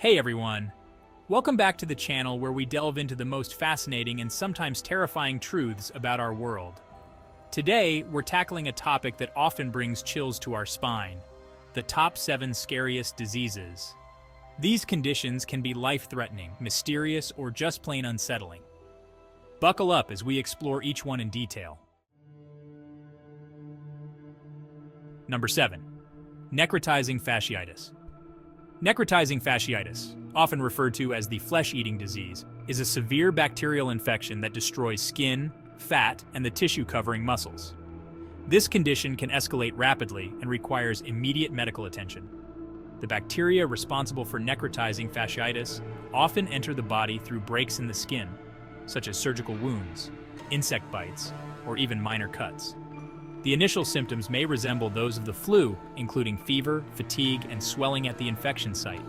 Hey everyone! Welcome back to the channel where we delve into the most fascinating and sometimes terrifying truths about our world. Today, we're tackling a topic that often brings chills to our spine: the top 7 scariest diseases. These conditions can be life-threatening, mysterious, or just plain unsettling. Buckle up as we explore each one in detail. Number 7. Necrotizing Fasciitis. Necrotizing fasciitis, often referred to as the flesh-eating disease, is a severe bacterial infection that destroys skin, fat, and the tissue covering muscles. This condition can escalate rapidly and requires immediate medical attention. The bacteria responsible for necrotizing fasciitis often enter the body through breaks in the skin, such as surgical wounds, insect bites, or even minor cuts. The initial symptoms may resemble those of the flu, including fever, fatigue, and swelling at the infection site.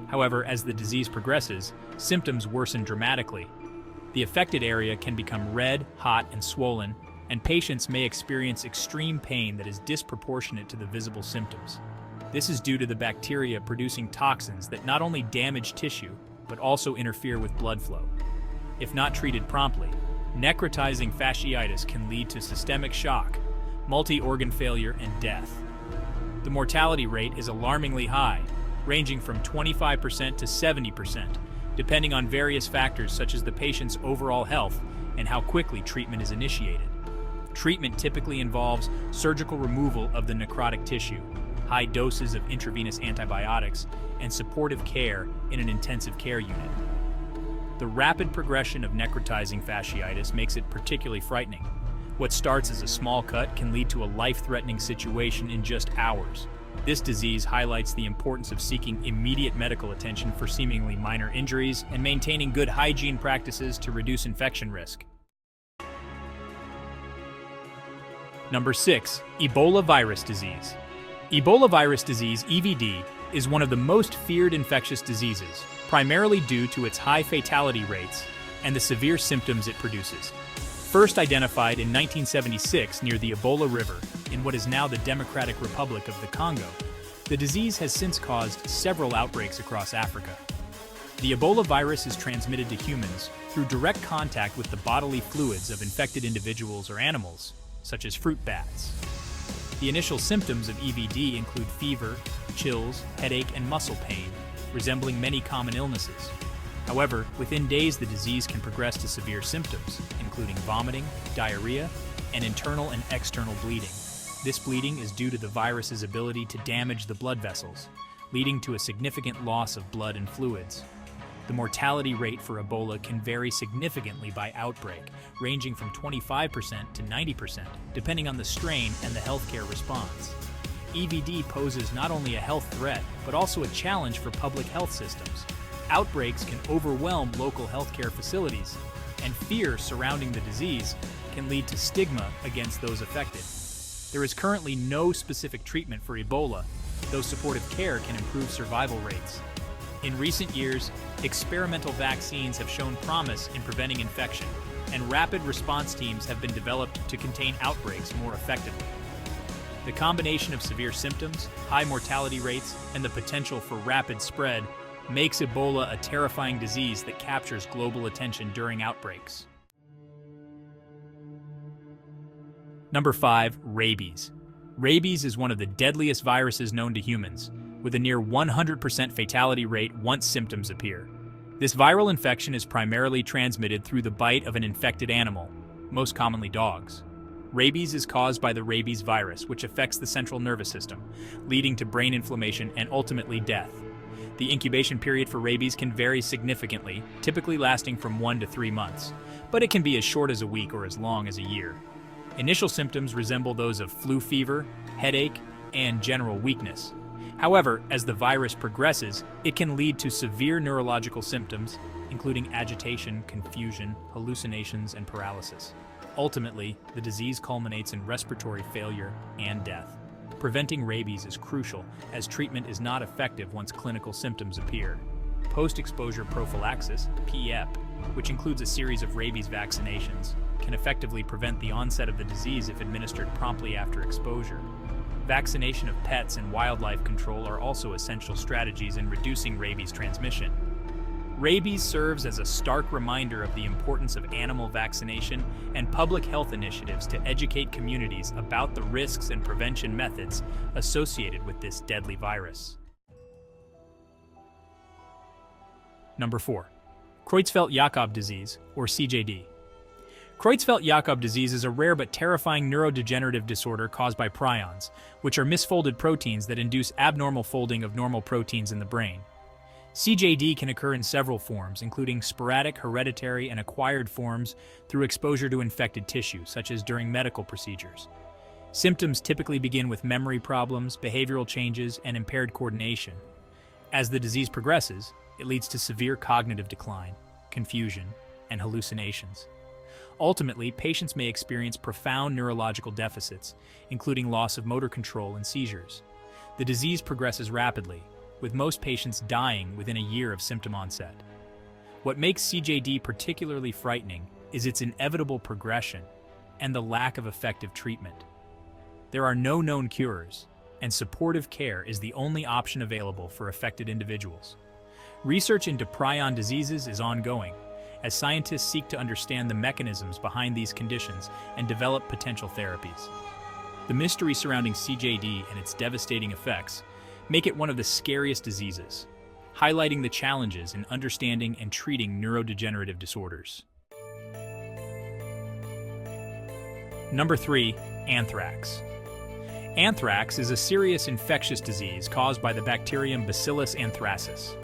However, as the disease progresses, symptoms worsen dramatically. The affected area can become red, hot, and swollen, and patients may experience extreme pain that is disproportionate to the visible symptoms. This is due to the bacteria producing toxins that not only damage tissue, but also interfere with blood flow. If not treated promptly, necrotizing fasciitis can lead to systemic shock, multi-organ failure, and death. The mortality rate is alarmingly high, ranging from 25% to 70%, depending on various factors such as the patient's overall health and how quickly treatment is initiated. Treatment typically involves surgical removal of the necrotic tissue, high doses of intravenous antibiotics, and supportive care in an intensive care unit. The rapid progression of necrotizing fasciitis makes it particularly frightening. What starts as a small cut can lead to a life-threatening situation in just hours. This disease highlights the importance of seeking immediate medical attention for seemingly minor injuries and maintaining good hygiene practices to reduce infection risk. Number 6. Ebola virus disease. Ebola virus disease, EVD, is one of the most feared infectious diseases, primarily due to its high fatality rates and the severe symptoms it produces. First identified in 1976 near the Ebola River in what is now the Democratic Republic of the Congo, the disease has since caused several outbreaks across Africa. The Ebola virus is transmitted to humans through direct contact with the bodily fluids of infected individuals or animals, such as fruit bats. The initial symptoms of EVD include fever, chills, headache, and muscle pain, resembling many common illnesses. However, within days the disease can progress to severe symptoms, including vomiting, diarrhea, and internal and external bleeding. This bleeding is due to the virus's ability to damage the blood vessels, leading to a significant loss of blood and fluids. The mortality rate for Ebola can vary significantly by outbreak, ranging from 25% to 90%, depending on the strain and the healthcare response. EVD poses not only a health threat, but also a challenge for public health systems. Outbreaks can overwhelm local healthcare facilities, and fear surrounding the disease can lead to stigma against those affected. There is currently no specific treatment for Ebola, though supportive care can improve survival rates. In recent years, experimental vaccines have shown promise in preventing infection, and rapid response teams have been developed to contain outbreaks more effectively. The combination of severe symptoms, high mortality rates, and the potential for rapid spread makes Ebola a terrifying disease that captures global attention during outbreaks. Number 5. Rabies. Rabies is one of the deadliest viruses known to humans, with a near 100% fatality rate once symptoms appear. This viral infection is primarily transmitted through the bite of an infected animal, most commonly dogs. Rabies is caused by the rabies virus, which affects the central nervous system, leading to brain inflammation and ultimately death. The incubation period for rabies can vary significantly, typically lasting from 1 to 3 months, but it can be as short as a week or as long as a year. Initial symptoms resemble those of flu fever, headache, and general weakness. However, as the virus progresses, it can lead to severe neurological symptoms, including agitation, confusion, hallucinations, and paralysis. Ultimately, the disease culminates in respiratory failure and death. Preventing rabies is crucial, as treatment is not effective once clinical symptoms appear. Post-exposure prophylaxis, PEP, which includes a series of rabies vaccinations, can effectively prevent the onset of the disease if administered promptly after exposure. vaccination of pets and wildlife control are also essential strategies in reducing rabies transmission. Rabies serves as a stark reminder of the importance of animal vaccination and public health initiatives to educate communities about the risks and prevention methods associated with this deadly virus. Number 4. Creutzfeldt-Jakob Disease, or CJD. Creutzfeldt-Jakob Disease is a rare but terrifying neurodegenerative disorder caused by prions, which are misfolded proteins that induce abnormal folding of normal proteins in the brain. CJD can occur in several forms, including sporadic, hereditary, and acquired forms through exposure to infected tissue, such as during medical procedures. Symptoms typically begin with memory problems, behavioral changes, and impaired coordination. As the disease progresses, it leads to severe cognitive decline, confusion, and hallucinations. Ultimately, patients may experience profound neurological deficits, including loss of motor control and seizures. The disease progresses rapidly, with most patients dying within a year of symptom onset. What makes CJD particularly frightening is its inevitable progression and the lack of effective treatment. There are no known cures, and supportive care is the only option available for affected individuals. Research into prion diseases is ongoing, as scientists seek to understand the mechanisms behind these conditions and develop potential therapies. The mystery surrounding CJD and its devastating effects make it one of the scariest diseases, highlighting the challenges in understanding and treating neurodegenerative disorders. Number 3. Anthrax. Anthrax is a serious infectious disease caused by the bacterium Bacillus anthracis.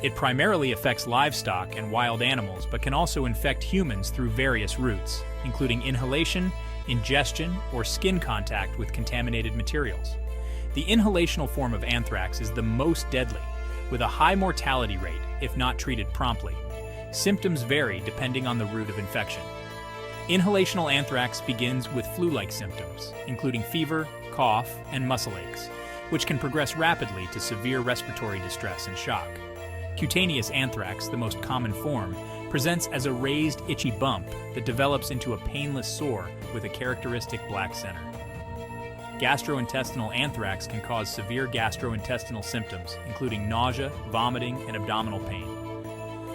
It primarily affects livestock and wild animals, but can also infect humans through various routes, including inhalation, ingestion, or skin contact with contaminated materials. The inhalational form of anthrax is the most deadly, with a high mortality rate if not treated promptly. Symptoms vary depending on the route of infection. Inhalational anthrax begins with flu-like symptoms, including fever, cough, and muscle aches, which can progress rapidly to severe respiratory distress and shock. Cutaneous anthrax, the most common form, presents as a raised, itchy bump that develops into a painless sore with a characteristic black center. Gastrointestinal anthrax can cause severe gastrointestinal symptoms, including nausea, vomiting, and abdominal pain.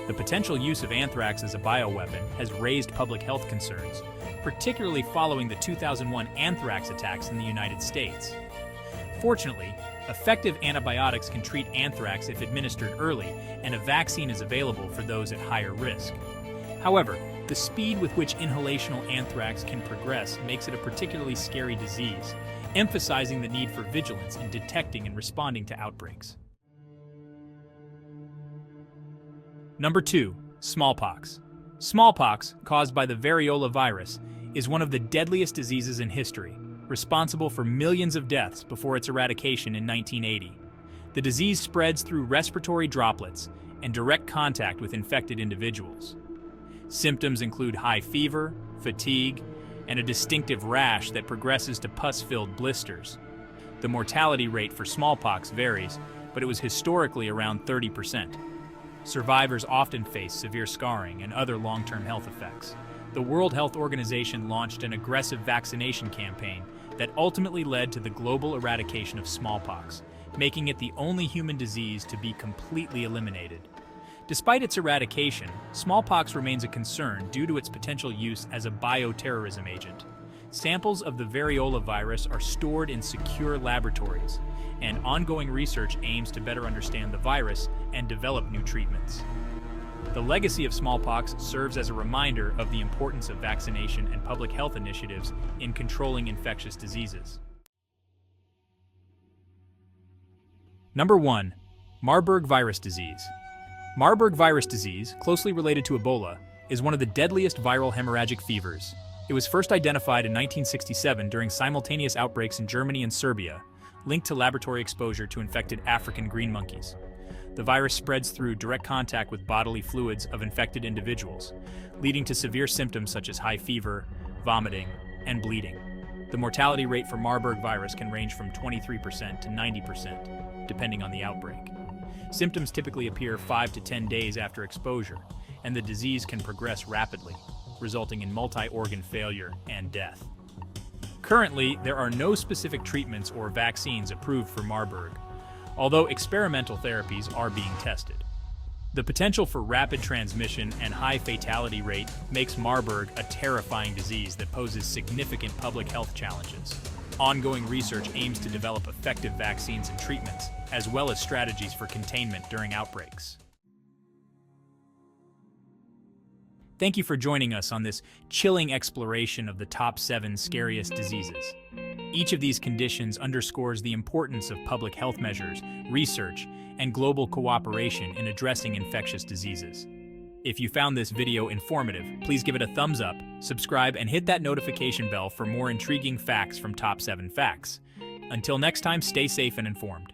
The potential use of anthrax as a bioweapon has raised public health concerns, particularly following the 2001 anthrax attacks in the United States. Fortunately, effective antibiotics can treat anthrax if administered early, and a vaccine is available for those at higher risk. However, the speed with which inhalational anthrax can progress makes it a particularly scary disease, emphasizing the need for vigilance in detecting and responding to outbreaks. Number 2. Smallpox. Smallpox, caused by the variola virus, is one of the deadliest diseases in history, responsible for millions of deaths before its eradication in 1980. The disease spreads through respiratory droplets and direct contact with infected individuals. Symptoms include high fever, fatigue, and a distinctive rash that progresses to pus-filled blisters. The mortality rate for smallpox varies, but it was historically around 30%. Survivors often face severe scarring and other long-term health effects. The World Health Organization launched an aggressive vaccination campaign that ultimately led to the global eradication of smallpox, making it the only human disease to be completely eliminated. Despite its eradication, smallpox remains a concern due to its potential use as a bioterrorism agent. Samples of the variola virus are stored in secure laboratories, and ongoing research aims to better understand the virus and develop new treatments. The legacy of smallpox serves as a reminder of the importance of vaccination and public health initiatives in controlling infectious diseases. Number 1. Marburg virus disease. Marburg virus disease, closely related to Ebola, is one of the deadliest viral hemorrhagic fevers. It was first identified in 1967 during simultaneous outbreaks in Germany and Serbia, linked to laboratory exposure to infected African green monkeys. The virus spreads through direct contact with bodily fluids of infected individuals, leading to severe symptoms such as high fever, vomiting, and bleeding. The mortality rate for Marburg virus can range from 23% to 90%, depending on the outbreak. Symptoms typically appear 5 to 10 days after exposure, and the disease can progress rapidly, resulting in multi-organ failure and death. Currently, there are no specific treatments or vaccines approved for Marburg, although experimental therapies are being tested. The potential for rapid transmission and high fatality rate makes Marburg a terrifying disease that poses significant public health challenges. Ongoing research aims to develop effective vaccines and treatments, as well as strategies for containment during outbreaks. Thank you for joining us on this chilling exploration of the top 7 scariest diseases. Each of these conditions underscores the importance of public health measures, research, and global cooperation in addressing infectious diseases. If you found this video informative, please give it a thumbs up, subscribe, and hit that notification bell for more intriguing facts from Top 7 Facts. Until next time, stay safe and informed.